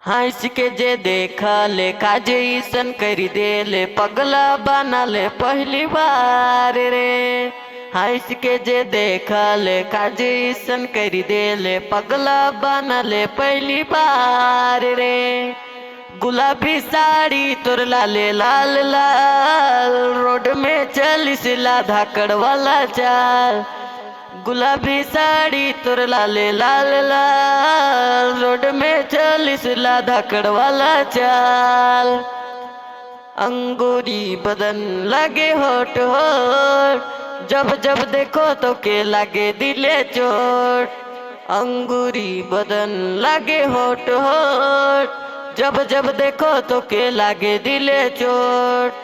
हंस के जे देखा ले काजे ईसन करी दे ले पगला बना ले पहली बार रे। हंस के जे देखा ले काजे ईसन करी दे ले पगला बना ले पहली बार रे। गुलाबी साड़ी तोर लाले लाल लाल रोड में चलिस ला धाकड़ वाला चाल। गुलाबी साड़ी तोर लाले लाल लाल रोड में चलिस ला धाकड़ वाला चाल। अंगूरी बदन लगे होठ होठ जब जब देखो तो के लागे दिले चोट। अंगूरी बदन लगे होठ होठ जब जब देखो तो के लागे दिले चोट।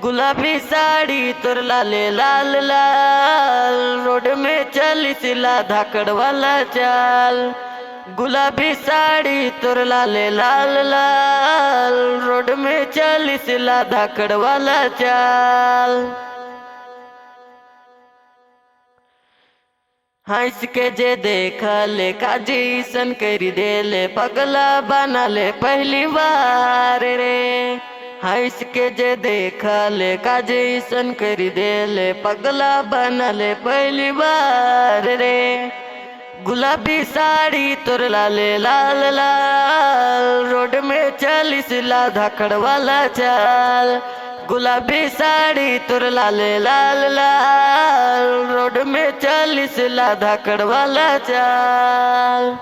गुलाबी साड़ी तोर लाले लाल लाल रोड में चलिस ला धाकड़ वाला चाल। गुलाबी साड़ी तोर लाले लाल लाल रोड में चलिस ला धाकड़ वाला चाल। हंस के जे देखा ले काजी सन करी दे ले पगला बना ले पहली बार रे। हंस के जे देखा ले काजी सन करी दे ले पगला बना ले पहली बार रे। गुलाबी साड़ी तोर लाले लाल लाल रोड में चलिस ला धाकड़ वाला चाल। गुलाबी साड़ी तोर लाले लाल लाल रोड में चलिस ला धाकड़ वाला चाल।